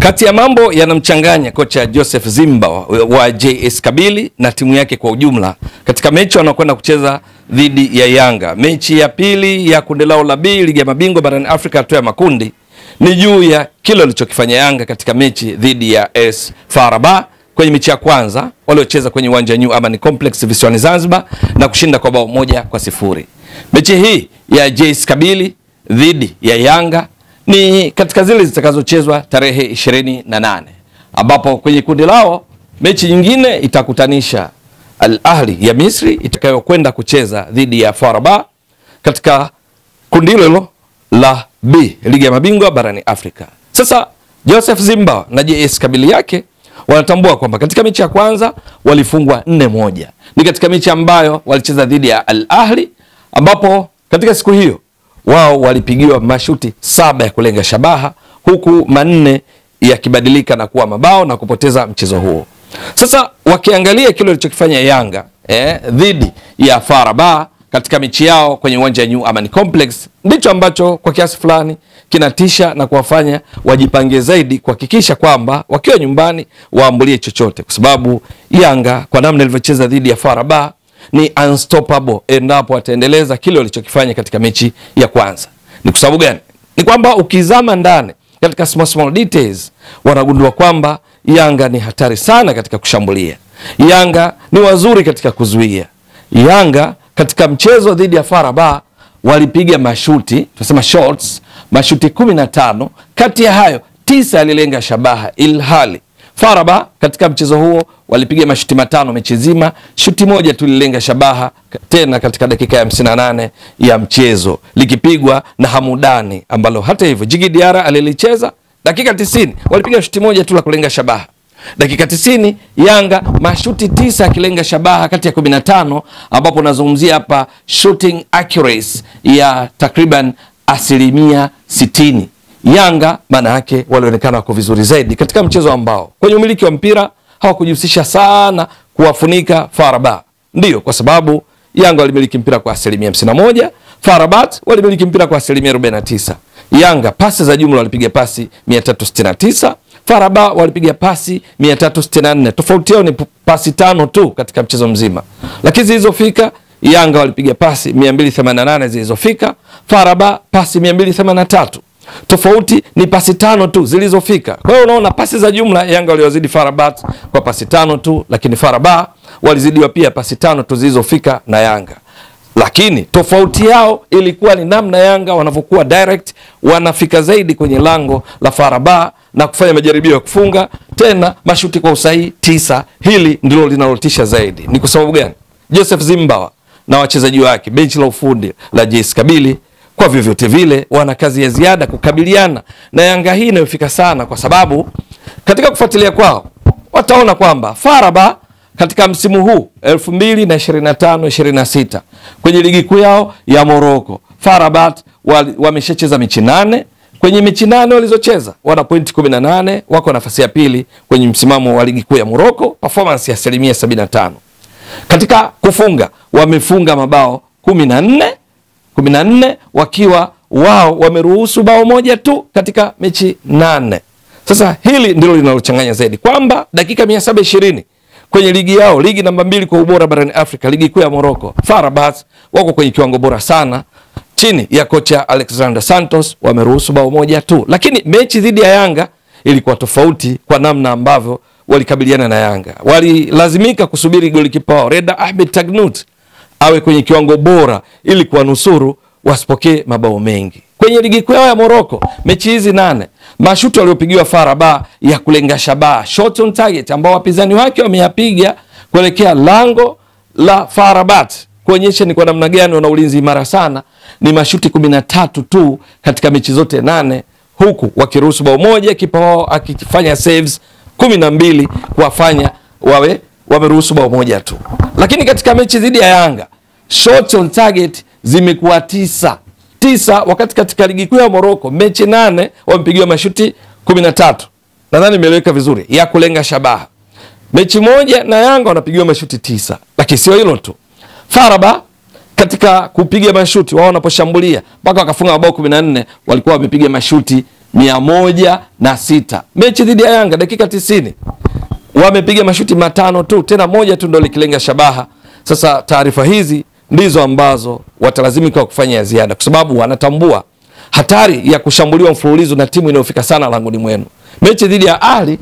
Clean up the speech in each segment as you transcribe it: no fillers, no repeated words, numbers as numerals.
Kati ya mambo yanamchanganya kocha Joseph Zimba wa JS Kabylie na timu yake kwa ujumla katika mechi wanaokwenda kucheza dhidi ya Yanga. Mechi ya pili ya kundi lao la B ligi ya mabingwa barani Afrika hatua ya makundi ni juu ya kile alichokifanya Yanga katika mechi dhidi ya AS FAR Rabat kwenye mechi ya kwanza waliocheza kwenye uwanja New Amani Complex visiwani Zanzibar na kushinda kwa bao 1-0. Mechi hii ya JS Kabylie dhidi ya Yanga ni katika zile zitakazochezwa tarehe 28, ambapo kwenye kundi lao mechi nyingine itakutanisha Al Ahli ya Misri itakayokwenda kucheza dhidi ya FAR Rabat katika kundi hilo la B ligi ya mabingwa barani Afrika. Sasa Joseph Zimba na JS Kabylie yake wanatambua kwamba katika mechi ya kwanza walifungwa 4-1. Ni katika mechi ambayo walicheza dhidi ya Al Ahli, ambapo katika siku hiyo wao walipigiwa mashuti 7 ya kulenga shabaha, huku 4 yakibadilika na kuwa mabao na kupoteza mchezo huo. Sasa wakiangalia kile walichokifanya Yanga dhidi ya FAR Rabat katika mechi yao kwenye uwanja New Amani Complex, ndicho ambacho kwa kiasi fulani kinatisha na kuwafanya wajipange zaidi kuhakikisha kwamba wakiwa nyumbani waambulie chochote, kwa sababu Yanga kwa namna ilivyocheza dhidi ya FAR Rabat ni unstoppable endapo wataendeleza kile walichokifanya katika mechi ya kwanza. Ni kwa sababu gani? Ni kwamba ukizama ndani katika small details wanagundua kwamba Yanga ni hatari sana katika kushambulia. Yanga ni wazuri katika kuzuia. Yanga katika mchezo dhidi ya FAR Rabat walipiga mashuti, tunasema shots, mashuti 15, kati ya hayo 9 yalilenga shabaha, ilhali FAR Rabat katika mchezo huo walipiga mashuti 5 mechi nzima, shuti moja tu lilenga shabaha, tena katika dakika ya 58 ya mchezo likipigwa na Hamudani, ambalo hata hivyo Djigui Diarra alilicheza. Dakika 90 walipiga shuti moja tu la kulenga shabaha. Dakika 90 Yanga mashuti 9 akilenga shabaha kati ya 15, ambapo nazungumzia hapa shooting accuracy ya takriban 60%. Yanga maana yake walionekana wako vizuri zaidi katika mchezo ambao kwenye umiliki wa mpira hawakujihusisha sana kuwafunika FAR Rabat. Ndio kwa sababu Yanga walimiliki mpira kwa 51%, FAR Rabat walimiliki mpira kwa 49%. Yanga pasi za jumla walipiga pasi 369, FAR Rabat walipiga pasi 364. Tofauti yao ni pasi 5 tu katika mchezo mzima. Lakini zilizofika Yanga walipiga pasi 288 zilizofika, FAR Rabat pasi 283. Tofauti ni pasi 5 tu zilizofika. Kwa hiyo unaona pasi za jumla Yanga waliwazidi FAR Rabat kwa pasi 5 tu, lakini FAR Rabat walizidiwa pia pasi 5 tu zilizofika na Yanga. Lakini tofauti yao ilikuwa ni namna Yanga wanavyokuwa direct, wanafika zaidi kwenye lango la FAR Rabat na kufanya majaribio ya kufunga, tena mashuti kwa usahihi 9. Hili ndilo linalotisha zaidi. Ni kwa sababu gani? Joseph Zimba na wachezaji wake, benchi la ufundi la JS Kabylie, kwa vyovyote vile wana kazi ya ziada kukabiliana na Yanga hii inayofika sana, kwa sababu katika kufuatilia kwao wataona kwamba FAR Rabat katika msimu huu 2025-26 kwenye ligi kuu yao ya Morocco, FAR Rabat wameshacheza mechi 8. Kwenye mechi 8 walizocheza wana pointi 18, wako nafasi ya pili kwenye msimamo wa ligi kuu ya Morocco, performance ya 75%. Katika kufunga wamefunga mabao 14 wakiwa wao wameruhusu bao moja tu katika mechi 8. Sasa hili ndilo linalochanganya zaidi kwamba dakika 720 kwenye ligi yao, ligi namba 2 kwa ubora barani Afrika, ligi kuu ya Morocco, FAR Rabat wako kwenye kiwango bora sana chini ya kocha Alexander Santos, wameruhusu bao moja tu. Lakini mechi dhidi ya Yanga ilikuwa tofauti kwa namna ambavyo walikabiliana na Yanga. Walilazimika kusubiri golikipa wao Reda Ahmed Tagnut awe kwenye kiwango bora ili kuwanusuru wasipokee mabao mengi. Kwenye ligi kuu ya Morocco, mechi hizi 8, mashuti waliopigiwa FAR Rabat ya kulenga shabaha, shot on target, ambao wapinzani wake wameyapiga kuelekea lango la FAR Rabat, kuonyesha ni kwa namna gani wana ulinzi imara sana, ni mashuti 13 tu katika mechi zote 8, huku wakiruhusu bao moja, kipa wao akifanya saves 12 kuwafanya wameruhusu bao moja tu. Lakini katika mechi dhidi ya Yanga, shots on target zimekuwa 9, wakati katika ligi kuu ya Morocco mechi 8 wamepigiwa mashuti 13. Nadhani nimeeleweka vizuri, ya kulenga shabaha. Mechi moja na Yanga wanapigiwa mashuti 9. Lakini sio hilo tu. FAR Rabat katika kupiga mashuti wao wanaposhambulia mpaka wakafunga mabao 14 walikuwa wamepiga mashuti 106. Mechi dhidi ya Yanga dakika 90 wamepiga mashuti 5 tu, tena moja tu ndio likilenga shabaha. Sasa taarifa hizi ndizo ambazo watalazimika kufanya ziada, kwa sababu wanatambua hatari ya kushambuliwa mfululizo na timu inayofika sana langoni mwenu. Mechi dhidi ya Ahli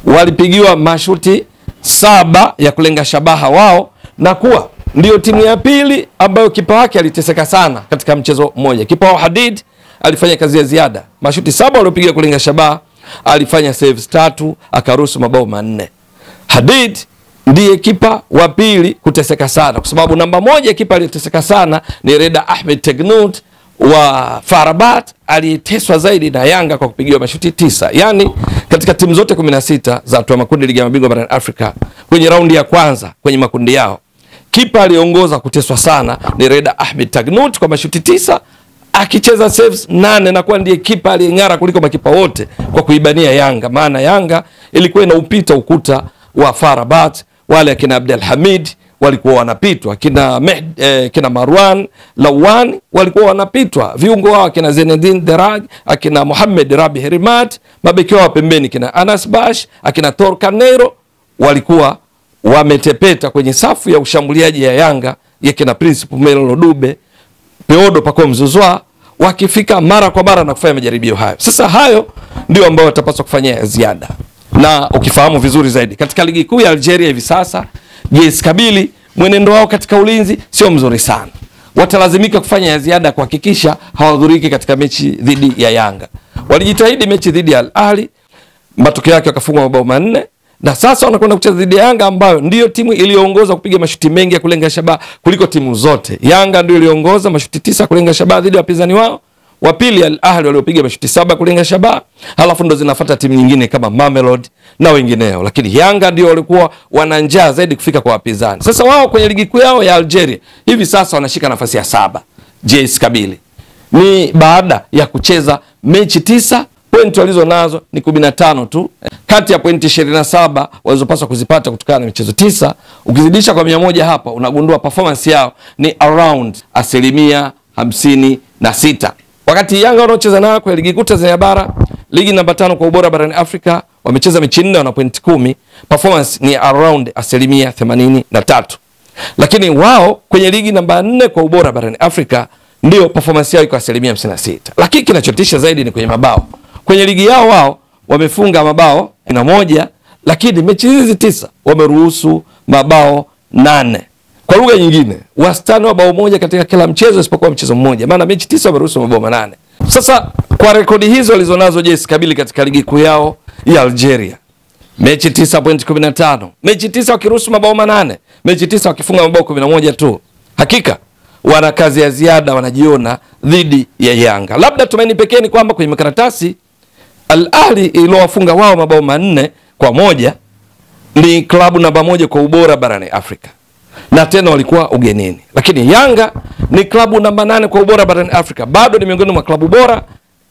walipigiwa mashuti 7 ya kulenga shabaha wao, na kuwa ndio timu ya pili ambayo kipa wake aliteseka sana katika mchezo mmoja. Kipa wa Hadid alifanya kazi ya ziada. Mashuti 7 waliopiga kulenga shabaha, alifanya saves 3, akaruhusu mabao 4. Hadid ndiye kipa wa pili kuteseka sana, kwa sababu namba 1 kipa aliyeteseka sana ni Reda Ahmed Tegnut wa FAR Rabat, aliyeteswa zaidi na Yanga kwa kupigiwa mashuti 9. Yani katika timu zote 16 za hatua makundi ligi ya mabingwa barani Afrika kwenye raundi ya kwanza kwenye makundi yao, kipa aliongoza kuteswa sana ni Reda Ahmed Tegnut kwa mashuti 9, akicheza saves 8, na kuwa ndiye kipa aliyeng'ara kuliko makipa wote kwa kuibania Yanga. Maana Yanga ilikuwa inaupita ukuta wa FAR Rabat. Wale akina Abdel Hamid walikuwa wanapitwa, kina Marwan Lawan walikuwa wanapitwa, viungo wao akina Zenedine Deraj, akina Mohamed Rabi Herimat, mabeki wao pembeni kina Anas Bash, akina Tor Canero walikuwa wametepeta kwenye safu ya ushambuliaji ya Yanga ya kina Prince Pumelo Dube, Peodo Pako Mzuzwa, wakifika mara kwa mara na kufanya majaribio hayo. Sasa hayo ndio ambao watapaswa kufanya ziada. Na ukifahamu vizuri zaidi katika ligi kuu ya Algeria hivi sasa, JS Kabylie mwenendo wao katika ulinzi sio mzuri sana. Watalazimika kufanya ziada kuhakikisha hawahudhuriki katika mechi dhidi ya Yanga. Walijitahidi mechi dhidi ya Al Ahli, matokeo yake wakafungwa mabao 4, na sasa wanakwenda kucheza dhidi ya Yanga ambayo ndiyo timu iliyoongoza kupiga mashuti mengi ya kulenga shabaha kuliko timu zote. Yanga ndio iliongoza mashuti 9 kulenga shabaha dhidi ya wapinzani wao. Wa pili Al Ahli waliopiga mashuti 7 kulenga shabaha, halafu ndo zinafuata timu nyingine kama Mamelodi na wengineo. Lakini Yanga ndio walikuwa wana njaa zaidi kufika kwa wapinzani. Sasa wao kwenye ligi kuu yao ya Algeria hivi sasa wanashika nafasi ya 7. JS Kabylie ni baada ya kucheza mechi 9, pointi walizo nazo ni 15 tu kati ya pointi 27 walizopaswa kuzipata kutokana na michezo 9. Ukizidisha kwa 100 hapa unagundua performance yao ni around 56%. Wakati Yanga wanaocheza nao kwa ligi kuu Tanzania bara, ligi namba 5 kwa ubora barani Afrika, wamecheza mechi 4 wana pointi 10, performance ni around 83%. Lakini wao kwenye ligi namba 4 kwa ubora barani Afrika ndio performance yao iko 56%. Lakini kinachotisha zaidi ni kwenye mabao. Kwenye ligi yao wao wamefunga mabao 1, lakini mechi hizi 9 wameruhusu mabao 8. Kwa lugha nyingine, wastani wa bao 1 katika kila mchezo isipokuwa mchezo mmoja. Maana mechi 9 wameruhusu mabao 8. Sasa kwa rekodi hizo walizonazo JS Kabylie katika ligi kuu yao ya Algeria, mechi 9 point 15, mechi 9 wakiruhusu mabao 8, mechi 9 wakifunga mabao 11 tu, hakika wana kazi ya ziada wanajiona dhidi ya Yanga. Labda tumaini pekee ni kwamba kwenye makaratasi Al Ahli iliyowafunga wao mabao 4-1 ni klabu namba 1 kwa ubora barani Afrika, na tena walikuwa ugenini. Lakini Yanga ni klabu namba 8 kwa ubora barani Afrika, bado ni miongoni mwa klabu bora,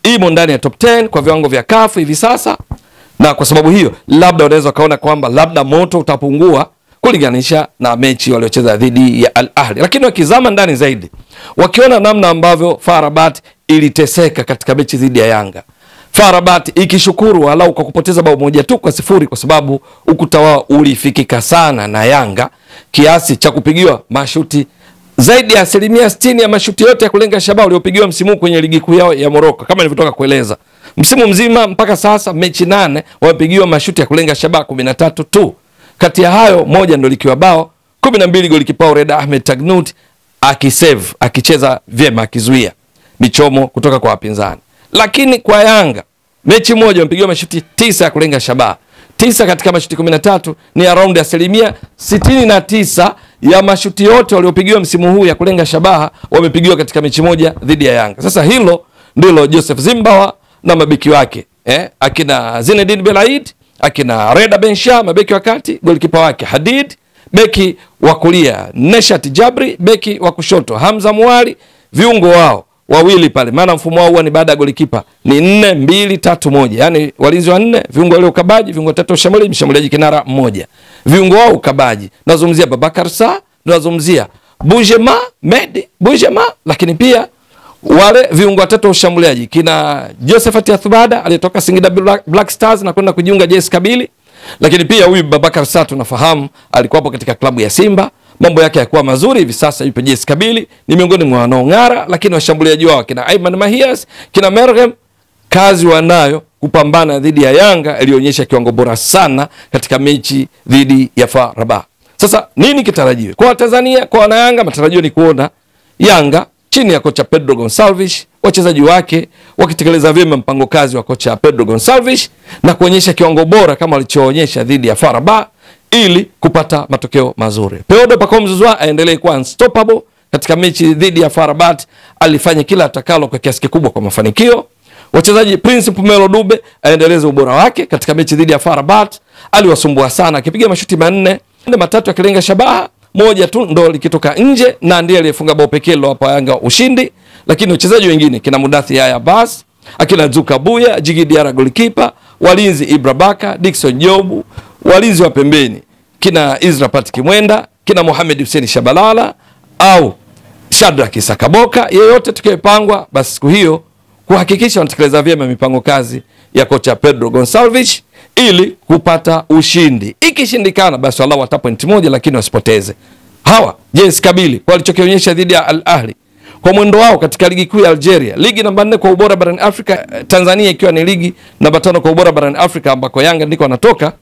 imo ndani ya top 10 kwa viwango vya CAF hivi sasa. Na kwa sababu hiyo labda unaweza kaona kwamba labda moto utapungua kulinganisha na mechi waliocheza dhidi ya Al Ahli. Lakini wakizama ndani zaidi, wakiona namna ambavyo FAR Rabat iliteseka katika mechi dhidi ya Yanga, FAR Rabat ikishukuru walau kwa kupoteza bao 1-0 kwa sababu ukuta wao ulifikika sana na Yanga kiasi cha kupigiwa mashuti zaidi ya 60% ya mashuti yote ya kulenga shabaha waliopigiwa msimu kwenye ligi kuu yao ya Morocco. Kama nilivyotoka kueleza, msimu mzima mpaka sasa mechi 8 wamepigiwa mashuti ya kulenga shabaha 13 tu. Kati ya hayo moja ndio likiwa bao 12, golikipa Reda Ahmed Tegnut akisave, akicheza vyema, akizuia michomo kutoka kwa wapinzani. Lakini kwa Yanga mechi moja wamepigiwa mashuti 9 ya kulenga shabaha. 9 katika mashuti 13 ni around 69% ya mashuti yote waliopigiwa msimu huu ya kulenga shabaha wamepigiwa katika mechi moja dhidi ya Yanga. Sasa hilo ndilo Joseph Zimbawa na mabeki wake, akina Zinedine Belaid, akina Reda Bensha mabeki wa kati, golikipa wake Hadid, beki wa kulia Neshat Jabri, beki wa kushoto Hamza Muali, viungo wao wawili pale. Maana mfumo wao ni baada ya golikipa ni 4-2-3-1. Yani walinzi wa 4, viungo wale ukabaji, viungo 3 ushambuliaji, mshambuliaji kinara mmoja. Viungo wao ukabaji, nazungumzia Babakar Sa, nazungumzia Boujema, Mehdi Boujema, lakini pia wale viungo watatu wa ushambuliaji kina Josephat Athubada aliyetoka Singida Black Stars na kwenda kujiunga JS Kabylie, lakini pia huyu Babakar Sarr tunafahamu alikuwa hapo katika klabu ya Simba, mambo yake yakuwa mazuri, hivi sasa yupo JS Kabylie, ni miongoni mwa wanaong'ara. Lakini washambuliaji wao kina Ayman Mahias, kina Mergem, kazi wanayo kupambana dhidi ya Yanga ilionyesha kiwango bora sana katika mechi dhidi ya FAR Rabat. Sasa nini kitarajiwe kwa Tanzania, kwa wana Yanga? Matarajio ni kuona Yanga chini ya kocha Pedro Gonçalves, wachezaji wake wakitekeleza vyema mpango kazi wa kocha Pedro Gonçalves na kuonyesha kiwango bora kama walichoonyesha dhidi ya FAR Rabat ili kupata matokeo mazuri. Pedro Pacome Zouzoua aendelee kuwa unstoppable katika mechi dhidi ya FAR Rabat, alifanya kila atakalo kwa kiasi kikubwa kwa mafanikio. Wachezaji Prince Pumelo Dube aendeleze ubora wake katika mechi dhidi ya FAR Rabat, aliwasumbua sana akipiga mashuti manne, matatu akilenga shabaha, moja tu ndo likitoka nje na ndiye aliyefunga bao pekee lilowapa Yanga ushindi. Lakini wachezaji wengine kina Mudathi Yaya Abbas, akina Zuka Buya, Jigi Diarra goalkeeper, walinzi Ibra Baka, Dickson Jobu, walinzi wa pembeni kina Isra Patrick Mwenda, kina Mohamed Hussein Shabalala au Shadrack Sakaboka, yeyote tukipangwa basi siku hiyo kuhakikisha wanatekeleza vyema mipango kazi ya kocha Pedro Gonçalves ili kupata ushindi. Ikishindikana basi walau wata point moja, lakini wasipoteze. Hawa JS Kabylie kwa walichokionyesha dhidi ya Al Ahly, kwa mwendo wao katika ligi kuu ya Algeria, ligi namba 4 kwa ubora barani Afrika, Tanzania ikiwa ni ligi namba 5 kwa ubora barani Afrika ambako Yanga ndiko wanatoka,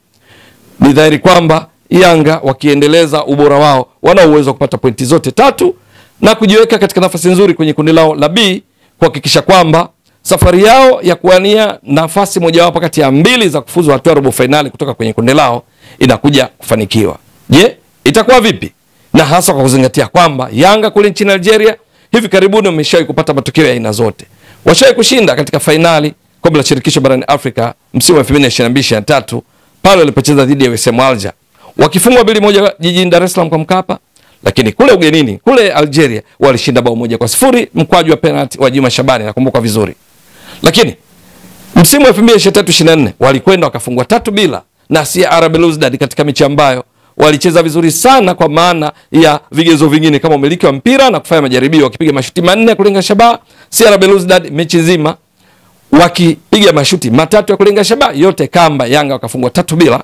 ni dhahiri kwamba Yanga wakiendeleza ubora wao wana uwezo wa kupata pointi zote tatu na kujiweka katika nafasi nzuri kwenye kundi lao la B, kuhakikisha kwamba safari yao ya kuania nafasi mojawapo kati ya mbili za kufuzu hatua robo finali kutoka kwenye kundi lao inakuja kufanikiwa. Je, itakuwa vipi? Na hasa kwa kuzingatia kwamba Yanga kule nchini Algeria hivi karibuni wameshawahi kupata matokeo ya aina zote. Washawahi kushinda katika finali kombe la shirikisho barani Afrika msimu wa 2022-2023 pale walipocheza dhidi ya USM Alger, wakifungwa 2-1 jijini Dar es Salaam kwa Mkapa. Lakini kule ugenini kule Algeria walishinda bao 1-0 mkwaju wa penalty wa Juma Shabani, nakumbuka vizuri. Lakini msimu wa 2023-2024 walikwenda wakafungwa 3-0 na CR Belouizdad katika mechi ambayo walicheza vizuri sana kwa maana ya vigezo vingine kama umiliki wa mpira na kufanya majaribio, wakipiga mashuti 4 kulenga shabaha. CR Belouizdad mechi nzima wakipiga mashuti 3 ya kulenga shabaha, yote kamba. Yanga wakafungwa 3-0.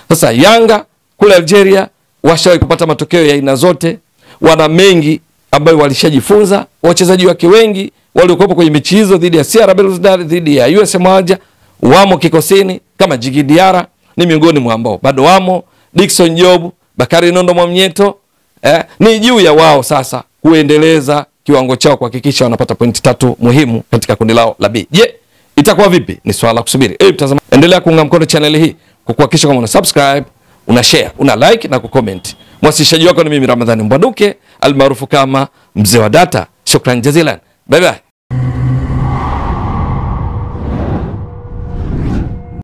Sasa Yanga kule Algeria washawahi kupata matokeo ya aina zote, wana mengi ambayo walishajifunza. Wachezaji wake wengi waliokuwa kwenye mechi hizo dhidi ya CR Belouizdad, dhidi ya USM Alger wamo kikosini, kama Jigi Diarra ni miongoni mwa ambao bado wamo, Dickson Jobu, Bakari Nondo Mwamnyeto. Ni juu ya wao sasa kuendeleza kiwango chao kuhakikisha wanapata pointi 3 muhimu katika kundi lao la B. Je, itakuwa vipi? Ni swala la kusubiri. Mtazamaji, endelea kuunga mkono channel hii kwa kuhakikisha kama una subscribe, una share, una like na kucomment. Mwasilishaji wako ni mimi Ramadhani Mbwaduke almaarufu kama Mzee wa Data. Shukran jazilan. Bye bye.